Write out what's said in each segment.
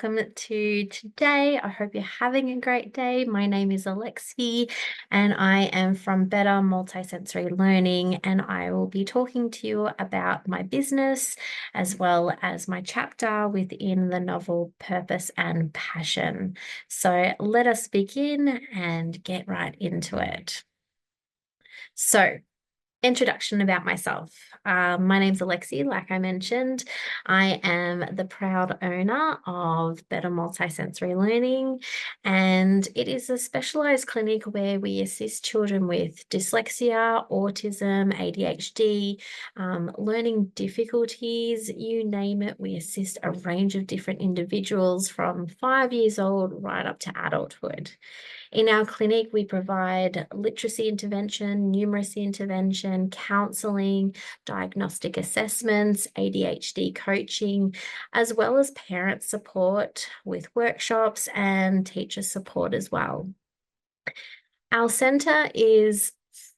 welcome to today. I hope you're having a great day. My name is Alexie and I am from Better Multisensory Learning, and I will be talking to you about my business as well as my chapter within the novel Purpose and Passion. So let us begin and get right into it. So, introduction about myself. My name's Alexie, like I mentioned. I am the proud owner of Better Multisensory Learning, and it is a specialised clinic where we assist children with dyslexia, autism, ADHD, learning difficulties, you name it. We assist a range of different individuals from 5 years old right up to adulthood. In our clinic, we provide literacy intervention, numeracy intervention, counselling, diagnostic assessments, ADHD coaching, as well as parent support with workshops and teacher support as well. Our centre is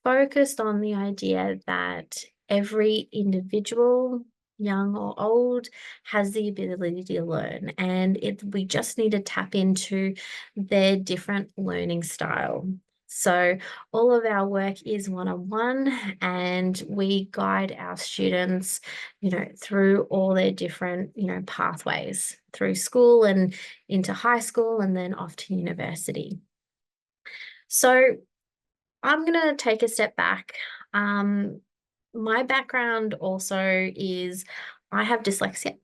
focused on the idea that every individual, young or old, has the ability to learn, and we just need to tap into their different learning style. So all of our work is one-on-one, and we guide our students, through all their different, pathways through school and into high school and then off to university. So I'm going to take a step back. My background also is I have dyslexia,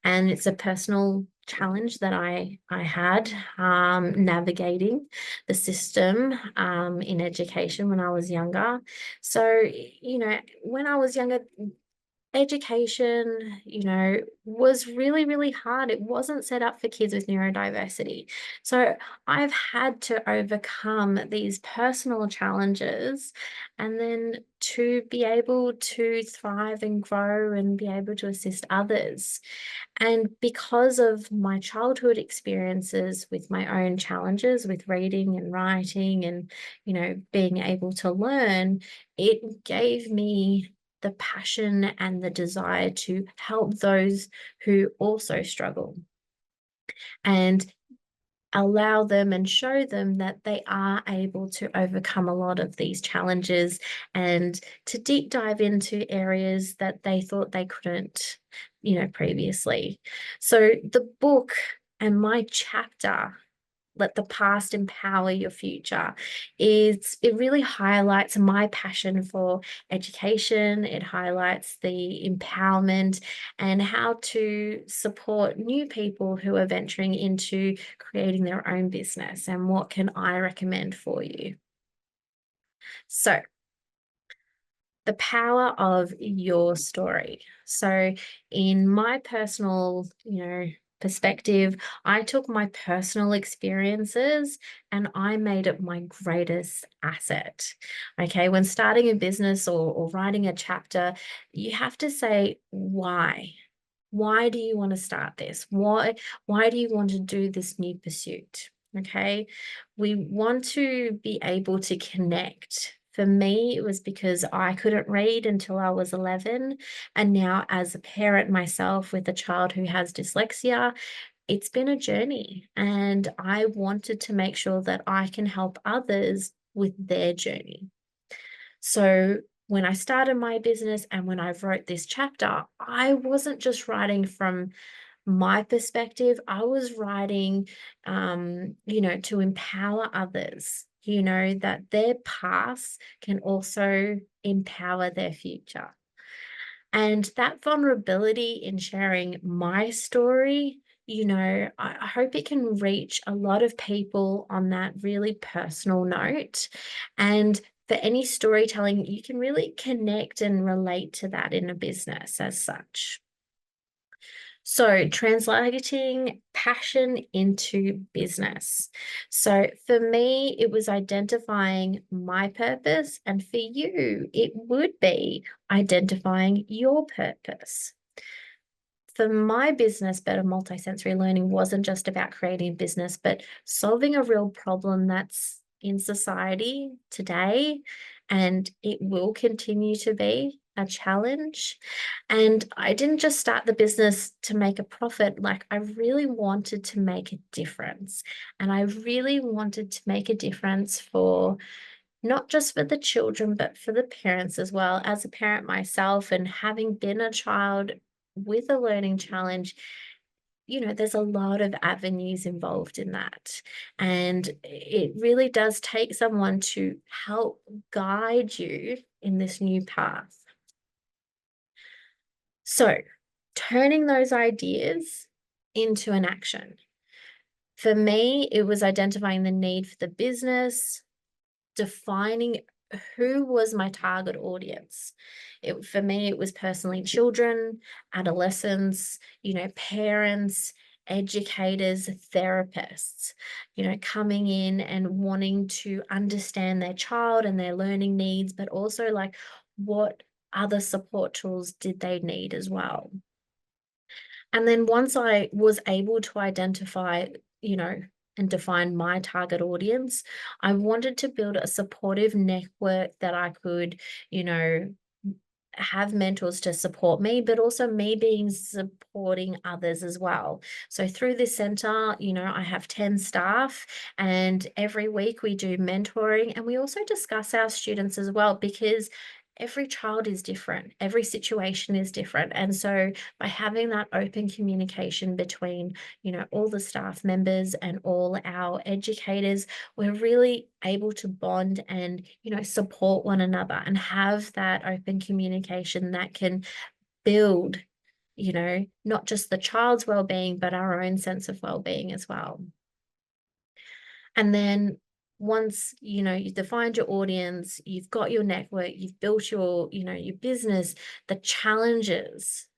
and it's a personal challenge that I had navigating the system in education when I was younger. So, when I was younger, education, was really, really hard. It wasn't set up for kids with neurodiversity. So I've had to overcome these personal challenges and then to be able to thrive and grow and be able to assist others. And because of my childhood experiences with my own challenges with reading and writing and, being able to learn, it gave me the passion and the desire to help those who also struggle and allow them and show them that they are able to overcome a lot of these challenges and to deep dive into areas that they thought they couldn't, previously. So the book and my chapter, Let the Past Empower Your Future, it really highlights my passion for education. It highlights the empowerment and how to support new people who are venturing into creating their own business, and what can I recommend for you. So, the power of your story. So in my personal, perspective, I took my personal experiences and I made it my greatest asset. Okay, when starting a business or writing a chapter, you have to say why. Why do you want to start this? Why do you want to do this new pursuit? Okay, we want to be able to connect. For me, it was because I couldn't read until I was 11. And now, as a parent myself with a child who has dyslexia, it's been a journey. And I wanted to make sure that I can help others with their journey. So when I started my business and when I wrote this chapter, I wasn't just writing from my perspective. I was writing, to empower others, that their past can also empower their future. And that vulnerability in sharing my story, I hope it can reach a lot of people on that really personal note. And for any storytelling, you can really connect and relate to that in a business as such. So translating passion into business. So for me, it was identifying my purpose, and for you, it would be identifying your purpose. For my business, Better Multisensory Learning wasn't just about creating a business, but solving a real problem that's in society today, and it will continue to be, a challenge. And I didn't just start the business to make a profit. Like, I really wanted to make a difference. And I really wanted to make a difference for not just for the children, but for the parents as well. As a parent myself, and having been a child with a learning challenge, there's a lot of avenues involved in that. And it really does take someone to help guide you in this new path. So, turning those ideas into an action. For me, it was identifying the need for the business, defining who was my target audience. For me, it was personally children, adolescents, parents, educators, therapists, coming in and wanting to understand their child and their learning needs, but also like, what other support tools did they need as well? And then once I was able to identify, and define my target audience, I wanted to build a supportive network that I could, you know, have mentors to support me, but also me being supporting others as well. So through this center, I have 10 staff, and every week we do mentoring, and we also discuss our students as well, because every child is different, every situation is different. And so by having that open communication between, all the staff members and all our educators, we're really able to bond and, support one another and have that open communication that can build, not just the child's well-being, but our own sense of well-being as well. And then once, you've defined your audience, you've got your network, you've built your business, the challenges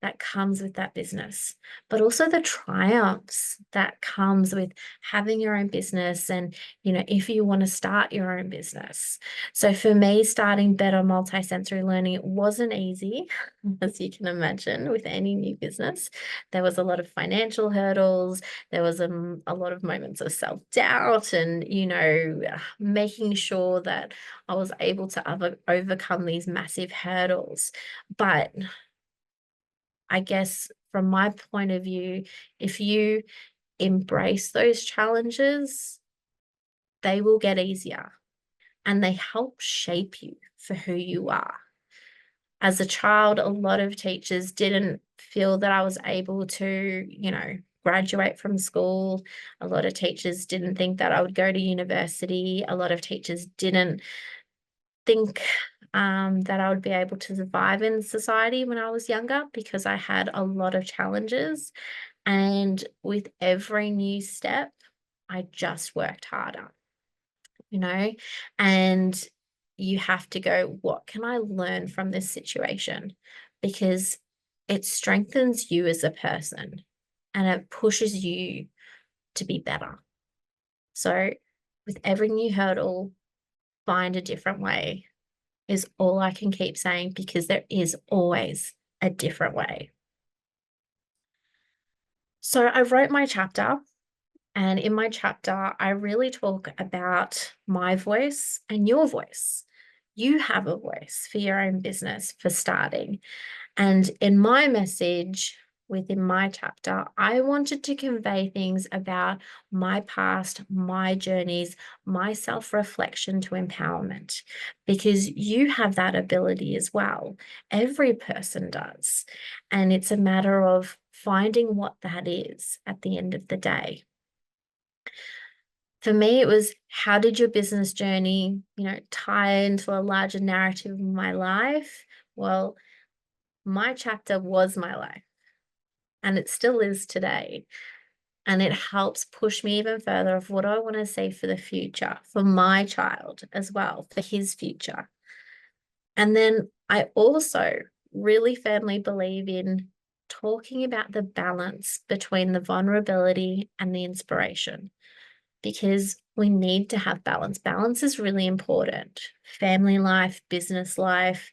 that comes with that business, but also the triumphs that comes with having your own business. And, if you want to start your own business. So for me, starting Better Multisensory Learning, it wasn't easy, as you can imagine, with any new business. There was a lot of financial hurdles. There was a lot of moments of self-doubt and, making sure that I was able to overcome these massive hurdles. But I guess from my point of view, if you embrace those challenges, they will get easier, and they help shape you for who you are. As a child, a lot of teachers didn't feel that I was able to, graduate from school. A lot of teachers didn't think that I would go to university. A lot of teachers didn't think that I would be able to survive in society when I was younger, because I had a lot of challenges. And with every new step, I just worked harder, and you have to go, what can I learn from this situation? Because it strengthens you as a person and it pushes you to be better. So with every new hurdle, find a different way is all I can keep saying, because there is always a different way. So I wrote my chapter, and in my chapter, I really talk about my voice and your voice. You have a voice for your own business, for starting. And in my message within my chapter, I wanted to convey things about my past, my journeys, my self-reflection to empowerment, because you have that ability as well. Every person does. And it's a matter of finding what that is at the end of the day. For me, it was, how did your business journey, tie into a larger narrative of my life? Well, my chapter was my life, and it still is today. And it helps push me even further of what I want to see for the future, for my child as well, for his future. And then I also really firmly believe in talking about the balance between the vulnerability and the inspiration, because we need to have balance. Balance is really important. Family life, business life,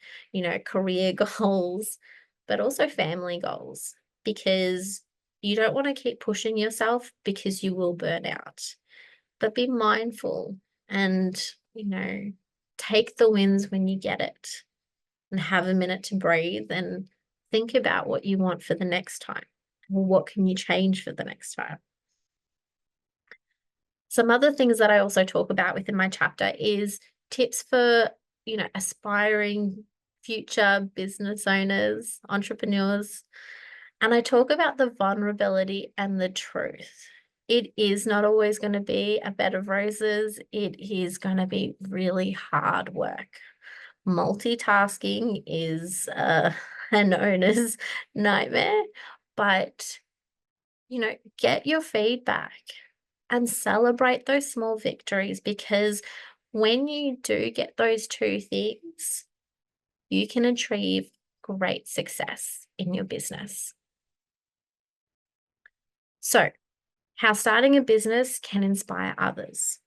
career goals, but also family goals, because you don't want to keep pushing yourself, because you will burn out. But be mindful and, take the wins when you get it. and have a minute to breathe and think about what you want for the next time. Or what can you change for the next time? Some other things that I also talk about within my chapter is tips for, aspiring future business owners, entrepreneurs. And I talk about the vulnerability and the truth. It is not always going to be a bed of roses. It is going to be really hard work. Multitasking is an owner's nightmare, but get your feedback and celebrate those small victories, because when you do get those two things, you can achieve great success in your business. So, how starting a business can inspire others.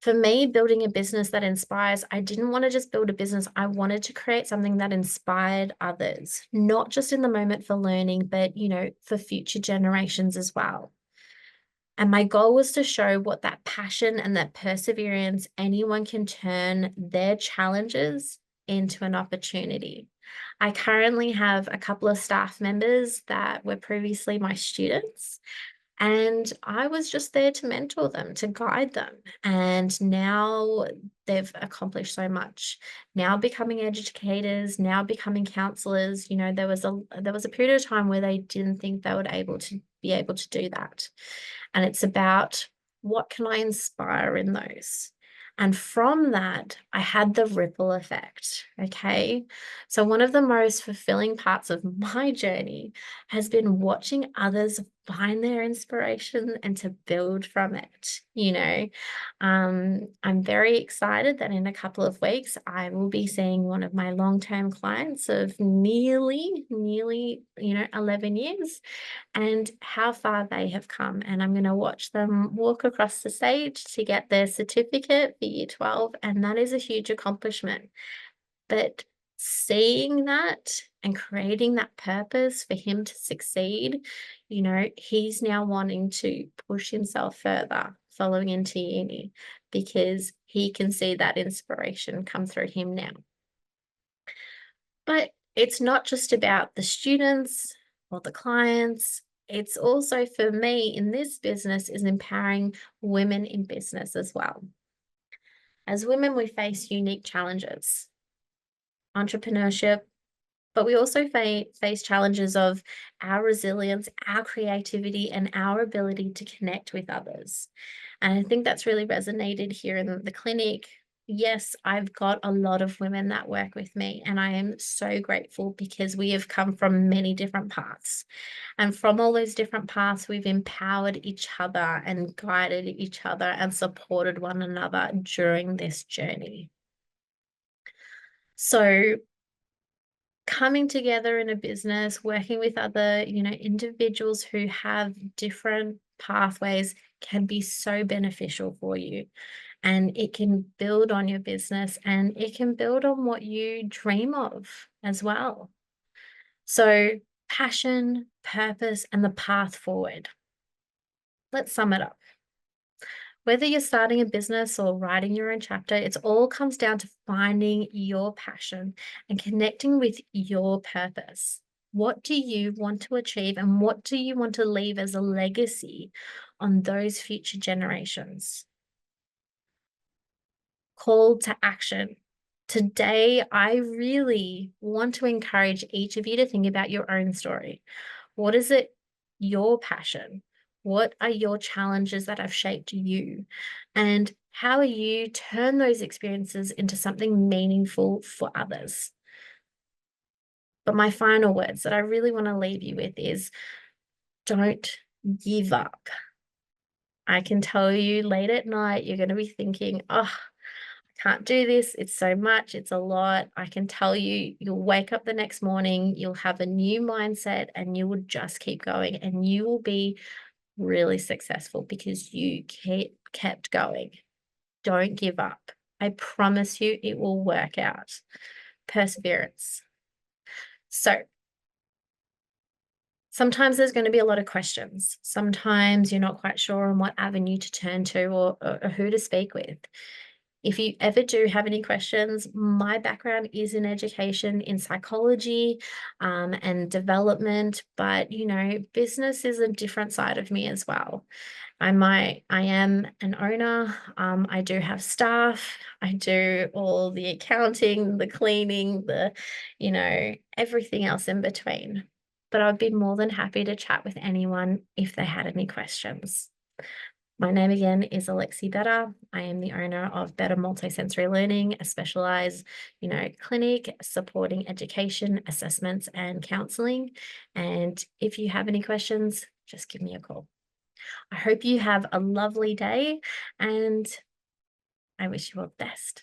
For me, building a business that inspires, I didn't want to just build a business. I wanted to create something that inspired others, not just in the moment for learning, but, for future generations as well. And my goal was to show what that passion and that perseverance, anyone can turn their challenges into an opportunity. I currently have a couple of staff members that were previously my students, and I was just there to mentor them, to guide them. And now they've accomplished so much. Now becoming educators, now becoming counselors. There was a period of time where they didn't think they would be able to do that. And it's about, what can I inspire in those? And from that, I had the ripple effect. Okay. So, one of the most fulfilling parts of my journey has been watching others find their inspiration and to build from it. I'm very excited that in a couple of weeks, I will be seeing one of my long-term clients of nearly, 11 years, and how far they have come. And I'm going to watch them walk across the stage to get their certificate for year 12. And that is a huge accomplishment. But seeing that and creating that purpose for him to succeed, he's now wanting to push himself further following into uni, because he can see that inspiration come through him now. But it's not just about the students or the clients. It's also, for me in this business, is empowering women in business as well. As women, we face unique challenges, entrepreneurship, but we also face challenges of our resilience, our creativity, and our ability to connect with others. And I think that's really resonated here in the clinic. Yes, I've got a lot of women that work with me, and I am so grateful because we have come from many different paths. And from all those different paths, we've empowered each other and guided each other and supported one another during this journey. So, coming together in a business, working with other, individuals who have different pathways can be so beneficial for you. And it can build on your business, and it can build on what you dream of as well. So, passion, purpose, and the path forward. Let's sum it up. Whether you're starting a business or writing your own chapter, it all comes down to finding your passion and connecting with your purpose. What do you want to achieve, and what do you want to leave as a legacy on those future generations? Call to action. Today, I really want to encourage each of you to think about your own story. What is it, your passion? What are your challenges that have shaped you? And how are you turn those experiences into something meaningful for others? But my final words that I really want to leave you with is, don't give up. I can tell you late at night, you're going to be thinking, oh, can't do this. It's so much. It's a lot. I can tell you, you'll wake up the next morning, you'll have a new mindset, and you will just keep going, and you will be really successful because you kept going. Don't give up. I promise you it will work out. Perseverance. So, sometimes there's going to be a lot of questions. Sometimes you're not quite sure on what avenue to turn to, or who to speak with. If you ever do have any questions, my background is in education, in psychology, and development, but business is a different side of me as well. I am an owner. I do have staff. I do all the accounting, the cleaning, everything else in between. But I'd be more than happy to chat with anyone if they had any questions. My name again is Alexie 𝒑𝒂𝒔𝒔𝒊𝒐𝒏. I am the owner of Better Multisensory Learning, a specialized, clinic supporting education, assessments, and counseling. And if you have any questions, just give me a call. I hope you have a lovely day, and I wish you all the best.